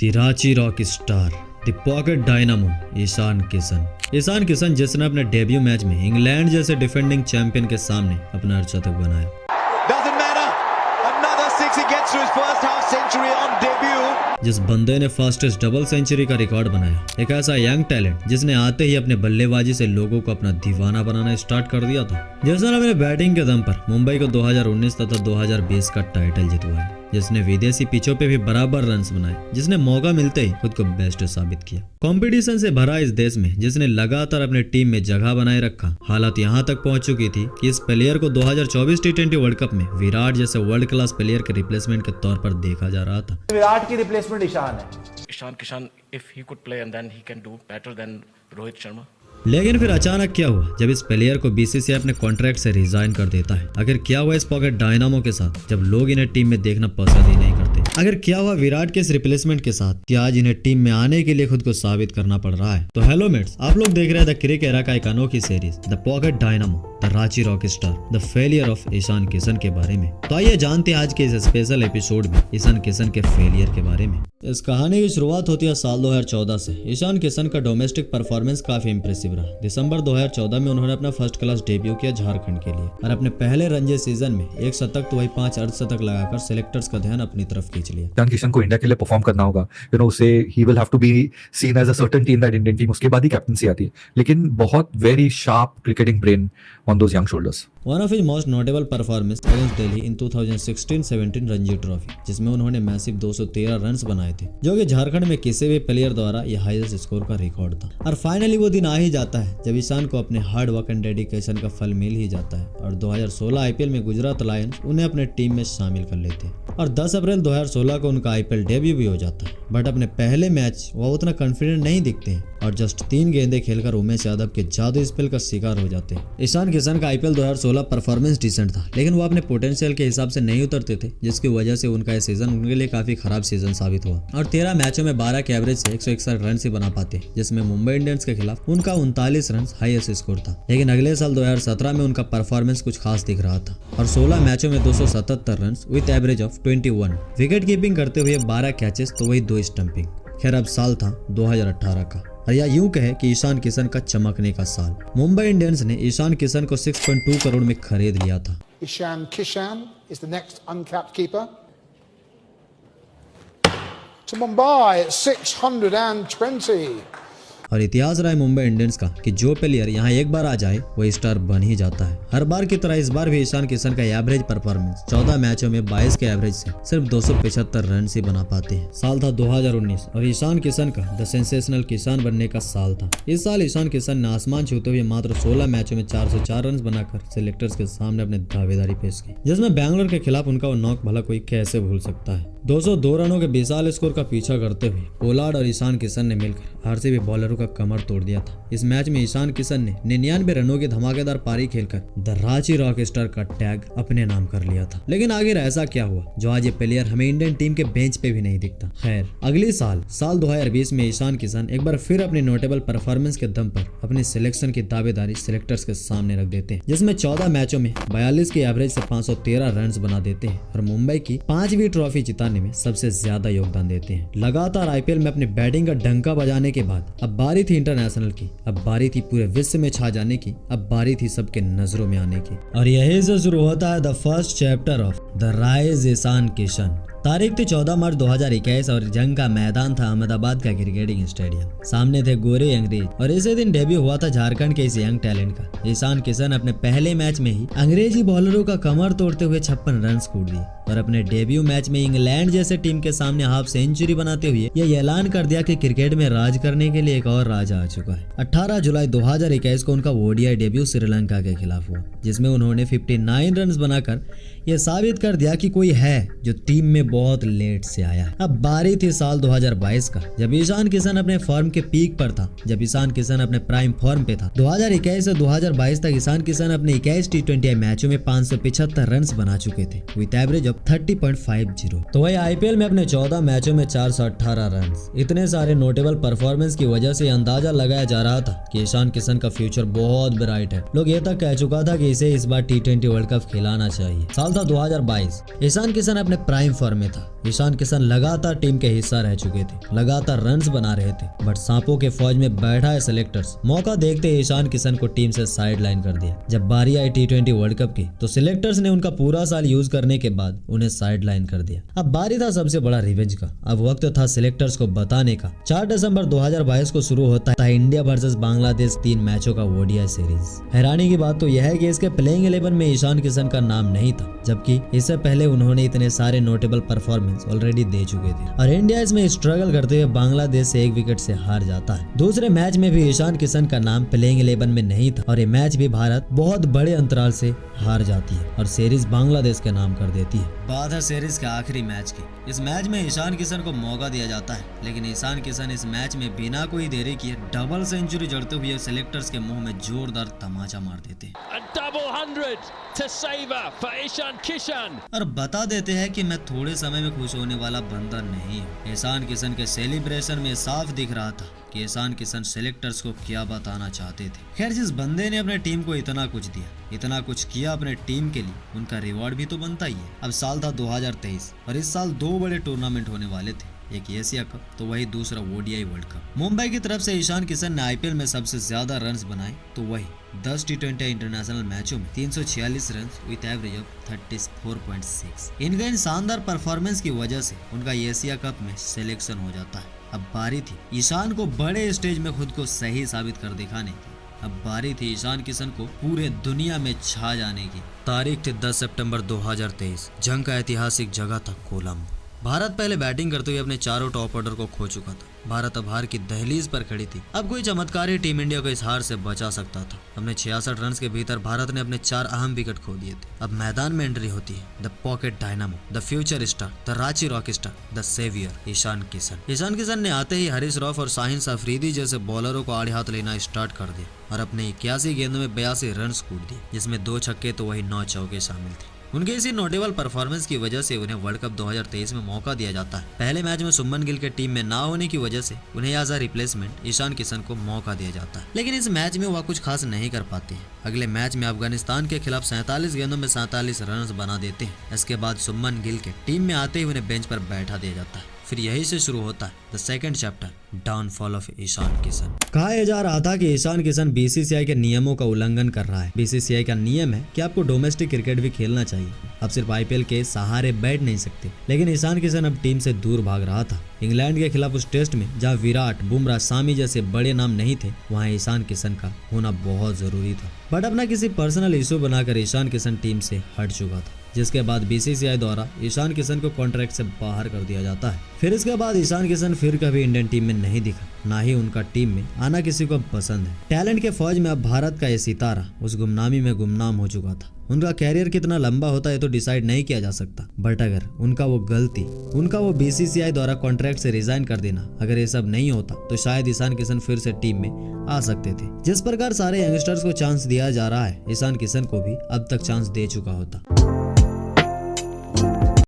तिराची rock star the pocket dynamo Ishan Kishan. Ishan Kishan जिसने अपने debut match में इंग्लैंड जैसे डिफेंडिंग चैंपियन के सामने अपना अर्धशतक बनाया। जिस बंदे ने फास्टेस्ट डबल सेंचुरी का रिकॉर्ड बनाया, एक ऐसा यंग टैलेंट जिसने आते ही अपने बल्लेबाजी से लोगों को अपना दीवाना बनाना स्टार्ट कर दिया था, जिसने अपने बैटिंग के दम पर मुंबई को 2019 तथा 2020 का टाइटल जितवाया, जिसने विदेशी पिचों पे भी बराबर रन्स बनाए, जिसने मौका मिलते ही खुद को बेस्ट साबित किया। कंपटीशन से भरा इस देश में जिसने लगातार अपने टीम में जगह बनाए रखा, हालत यहाँ तक पहुंच चुकी थी कि इस प्लेयर को 2024 T20 वर्ल्ड कप में विराट जैसे वर्ल्ड क्लास प्लेयर के रिप्लेसमेंट के तौर पर देखा जा रहा था। विराट की रिप्लेसमेंट ईशान है। Ishan Kishan, if he could play and then he can do better than Rohit Sharma. लेकिन फिर अचानक क्या हुआ जब इस प्लेयर को बीसीसीआई अपने कॉन्ट्रैक्ट से रिजाइन कर देता है? आखिर क्या हुआ इस पॉकेट डायनामो के साथ जब लोग इन्हें टीम में देखना पसंद ही नहीं करते? आखिर क्या हुआ विराट के इस रिप्लेसमेंट के साथ कि आज इन्हें टीम में आने के लिए खुद को साबित करना पड़ रहा है? तो हेलो मेट्स, आप लोग देख रहे हैं द क्रिक एरा का एक अनोखी series the pocket dynamo the Ranchi rock star the failure of Ishan Kishan के बारे में। तो आइए जानते हैं आज के इस स्पेशल एपिसोड में ईशान किशन के फेलियर के बारे में। इस कहानी की शुरुआत होती है साल 2014 से। ईशान किशन का डोमेस्टिक परफॉर्मेंस काफी इंप्रेसिव रहा। दिसंबर 2014 में उन्होंने अपना फर्स्ट क्लास डेब्यू किया झारखंड के लिए और अपने पहले रणजी सीजन में एक शतक तो वही 5 अर्धशतक लगाकर सिलेक्टर्स का ध्यान अपनी तरफ खींच लिया। ईशान किशन को इंडिया के लिए परफॉर्म करना होगा, उसे he will have to be seen as a certainty in that Indian team. उसके बाद ही कैप्टनसी आती है, लेकिन बहुत very sharp cricketing brain on those young shoulders. One of his most notable performance against Delhi in 2016-17 Ranji trophy, जिसमें उन्होंने massive 213 runs बनाए थे, जो कि झारखंड में किसी भी प्लेयर द्वारा यह हाईएस्ट स्कोर का रिकॉर्ड था। और फाइनली वो दिन आ ही जाता है जब ईशान को अपने हार्ड वर्क एंड डेडिकेशन का फल मिल ही जाता है और 2016 आईपीएल में गुजरात लायंस उन्हें अपने टीम में शामिल कर लेते हैं और 10 अप्रैल 2016 को उनका आईपीएल डेब्यू भी हो जाता है। बट अपने पहले मैच वो उतना कॉन्फिडेंट नहीं दिखते हैं और जस्ट 3 गेंदें खेलकर उमेश यादव के जादू स्पेल का शिकार हो जाते हैं। ईशान किशन का आईपीएल 2016 परफॉर्मेंस डिसेंट था, लेकिन वो अपने पोटेंशियल के हिसाब से नहीं उतरते थे, जिसकी वजह से उनका यह सीजन उनके लिए काफी खराब सीजन साबित हुआ और 13 मैचों में 12 के एवरेज से 161 रन ही बना पाते, जिसमें मुंबई इंडियंस के खिलाफ उनका 39 रन हाईएस्ट स्कोर था। लेकिन अगले साल 2017 में उनका परफॉर्मेंस कुछ खास दिख रहा था और 16 मैचों में 277 run with average of 21, wicket keeping करते हुए 12 कैचेस तो वही 2 स्टंपिंग। खैर अब साल था 2018 का और या यूं कहे कि ईशान किशन का चमकने का साल। मुंबई इंडियंस ने ईशान किशन को 6.2 करोड़ में खरीद लिया था। Ishan Kishan is the next uncapped keeper. To Mumbai at 620. और इतिहास रहा है मुंबई इंडियंस का कि जो प्लेयर यहाँ एक बार आ जाए वो स्टार बन ही जाता है। हर बार की तरह इस बार भी ईशान किशन का एवरेज परफॉर्मेंस 14 मैचों में 22 के एवरेज से सिर्फ 275 रन ही बना पाते हैं। साल था 2019 और ईशान किशन का द सेंसेशनल किसान बनने का साल था। इस साल ईशान किशन ने आसमान छूते हुए मात्र 16 मैचों में 404 रन बनाकर सिलेक्टर्स के सामने अपने दावेदारी पेश की, जिसमें बैंगलोर के खिलाफ उनका वो नॉक भला कोई कैसे भूल सकता है। 202 रनों के विशाल स्कोर का पीछा करते हुए पोलार्ड और ईशान किशन ने मिलकर आरसीबी बॉलरों का कमर तोड़ दिया था। इस मैच में ईशान किशन ने 99 रनों की धमाकेदार पारी खेलकर द रांची रॉक स्टार का टैग अपने नाम कर लिया था। लेकिन आखिर ऐसा क्या हुआ जो आज ये प्लेयर हमें इंडियन टीम के बेंच पे भी नहीं दिखता? खैर अगले साल 2020 में ईशान किशन एक बार फिर अपनी नोटेबल परफॉर्मेंस के दम पर अपनी सिलेक्शन की दावेदारी सिलेक्टर्स के सामने रख देते हैं, जिसमें 14 मैचों में 42 की एवरेज से 513 रन बना देते हैं और मुंबई की 5वीं ट्रॉफी जिताने में सबसे ज्यादा योगदान देते हैं। लगातार आईपीएल में अपनी बैटिंग का डंका बजाने के बाद अब बारी थी इंटरनेशनल की, अब बारी थी पूरे विश्व में छा जाने की, अब बारी थी सबके नजरों में आने की। और यही से शुरू होता है the first chapter of the rise Ishan Kishan. तारीख थी 14 मार्च 2021 और जंग का मैदान था अहमदाबाद का क्रिकेटिंग स्टेडियम। सामने थे गोरे अंग्रेज और इसी दिन डेब्यू हुआ था झारखंड के इस यंग टैलेंट का। ईशान किशन अपने पहले मैच में ही अंग्रेजी बॉलरों का कमर तोड़ते हुए 56 रन कूट दिए और अपने डेब्यू मैच में इंग्लैंड जैसे टीम के सामने हाफ सेंचुरी बनाते हुए यह ऐलान कर दिया कि क्रिकेट में राज करने के लिए एक और राजा आ चुका है। 18 जुलाई 2021 को उनका ओडीआई डेब्यू श्रीलंका के खिलाफ हुआ, जिसमें उन्होंने 59 रन बनाकर यह साबित कर दिया कि कोई है जो टीम में बहुत लेट से आया। अब बारी थी साल 2022 का, जब ईशान किशन अपने फॉर्म के पीक पर था, जब ईशान किशन अपने प्राइम फॉर्म पे था। 2021 से 2022 तक ईशान किशन अपने 21 T20 मैचों में 575 रन बना चुके थे विद एवरेज ऑफ 30.50। तो वही आईपीएल में अपने 14 मैचों में 418 रन। इतने सारे नोटेबल परफॉर्मेंस की वजह से अंदाजा लगाया जा रहा था कि ईशान किशन का फ्यूचर बहुत ब्राइट है। लोग ये तक कह चुका था कि इसे इस बार T20 वर्ल्ड कप खिलाना चाहिए। साल था 2022। ईशान किशन अपने प्राइम फॉर्म में था। ईशान किशन लगातार टीम के हिस्सा रह चुके थे, लगातार रन्स बना रहे थे, बट सांपों के फौज में बैठा है सिलेक्टर्स मौका देखते ही ईशान किशन को टीम से साइड लाइन कर दिया। जब बारी आई T20 वर्ल्ड कप की तो सिलेक्टर्स ने उनका पूरा साल यूज करने के बाद उन्हें साइड लाइन कर दिया। अब बारी था सबसे बड़ा रिवेंज का। अब वक्त था सिलेक्टर्स को बताने का। 4 दिसंबर 2022 को शुरू होता है इंडिया वर्सेस बांग्लादेश 3 मैचों का ODI सीरीज। हैरानी की बात तो यह है कि इसके प्लेइंग 11 में ईशान किशन का नाम नहीं था, जबकि इससे पहले उन्होंने इतने सारे नोटेबल परफॉर्मेंस ऑलरेडी दे चुके थे और इंडिया इसमें स्ट्रगल करते हुए बांग्लादेश से 1 विकेट से हार जाता है। दूसरे मैच में भी ईशान किशन का नाम प्लेइंग 11 में नहीं था और ये मैच भी भारत बहुत बड़े अंतराल से हार जाती है और सीरीज बांग्लादेश के नाम कर देती है। बात है सीरीज के आखिरी मैच की। इस मैच में ईशान किशन को मौका दिया जाता है, लेकिन ईशान किशन इस मैच में बिना कोई देरी किए डबल सेंचुरी जड़ते हुए सिलेक्टर्स के मुंह में जोरदार तमाचा मार देते हैं। और बता देते हैं कि मैं थोड़े समय में खुश होने वाला बंदा नहीं हूँ। ईशान किशन के सेलिब्रेशन में साफ दिख रहा था कि ईशान किशन सिलेक्टर्स को क्या बताना चाहते थे। खैर, जिस बंदे ने अपने टीम को इतना कुछ दिया, इतना कुछ किया अपने टीम के लिए, उनका रिवॉर्ड भी तो बनता ही है। अब साल था 2023 और इस साल 2 बड़े टूर्नामेंट होने वाले थे, एक एशिया कप तो वही दूसरा ODI वर्ल्ड कप। मुंबई की तरफ से ईशान किशन ने IPL में सबसे ज्यादा रन्स बनाए तो वही 10 T20 इंटरनेशनल मैचों में 346 रन्स विद एवरेज ऑफ 34.6। इनका इन शानदार परफॉर्मेंस की वजह से उनका एशिया कप में सिलेक्शन हो जाता है। अब बारी थी ईशान को बड़े स्टेज में खुद को सही साबित कर दिखाने की। अब बारी थी ईशान किशन को पूरे दुनिया में छा जाने की। तारीख थी 10 सितंबर 2023। जंग का ऐतिहासिक जगह था कोलंबो। भारत पहले बैटिंग करते हुए अपने चारों टॉप ऑर्डर को खो चुका था। भारत अब हार की दहलीज पर खड़ी थी। अब कोई चमत्कार ही टीम इंडिया को इस हार से बचा सकता था। अपने 66 रन के भीतर भारत ने अपने 4 अहम विकेट खो दिए थे। अब मैदान में एंट्री होती है the pocket dynamo, the future star, the Ranchi rock star, the saviour Ishan Kishan. Ishan Kishan ने आते ही हरीश रॉफ और शाहीन अफरीदी जैसे बॉलरों को आड़े हाथ लेना स्टार्ट कर दिया और अपने 81 गेंदों में 82 रन कूट दिए, जिसमें 2 छक्के तो वही 9 चौके शामिल थे। उनके इसी नोटेबल परफॉर्मेंस की वजह से उन्हें वर्ल्ड कप 2023 में मौका दिया जाता है। पहले मैच में सुमन गिल के टीम में ना होने की वजह से उन्हें as a replacement Ishan Kishan को मौका दिया जाता है, लेकिन इस मैच में वह कुछ खास नहीं कर पाते हैं। अगले मैच में अफगानिस्तान के खिलाफ 47 गेंदों में 47 रन बना देते हैं। इसके बाद सुमन गिल के टीम में आते ही उन्हें बेंच पर बैठा दिया जाता है। फिर यही से शुरू होता है the second chapter, downfall of Ishan Kishan. कहा जा रहा था कि ईशान किशन BCCI के नियमों का उल्लंघन कर रहा है। BCCI का नियम है कि आपको डोमेस्टिक क्रिकेट भी खेलना चाहिए, आप सिर्फ IPL के सहारे बैठ नहीं सकते। लेकिन ईशान किशन अब टीम से दूर भाग रहा था। इंग्लैंड के खिलाफ उस टेस्ट में जहाँ विराट, बुमराह, सामी जैसे बड़े नाम नहीं थे, वहाँ ईशान किशन का होना बहुत जरूरी था। बट अपना किसी पर्सनल इशू बनाकर ईशान किशन टीम से हट चुका था, जिसके बाद BCCI द्वारा ईशान किशन को कॉन्ट्रैक्ट से बाहर कर दिया जाता है। फिर इसके बाद ईशान किशन फिर कभी इंडियन टीम में नहीं दिखा, ना ही उनका टीम में आना किसी को पसंद है। टैलेंट के फौज में अब भारत का ये सितारा उस गुमनामी में गुमनाम हो चुका था। उनका कैरियर कितना लंबा होता है तो डिसाइड नहीं किया जा सकता, बट अगर उनका वो BCCI द्वारा कॉन्ट्रैक्ट से रिजाइन कर देना, अगर ये सब नहीं होता तो शायद ईशान किशन फिर से टीम में आ सकते थे। जिस प्रकार सारे यंगस्टर्स को चांस दिया जा रहा है, ईशान किशन को भी अब तक चांस दे चुका होता।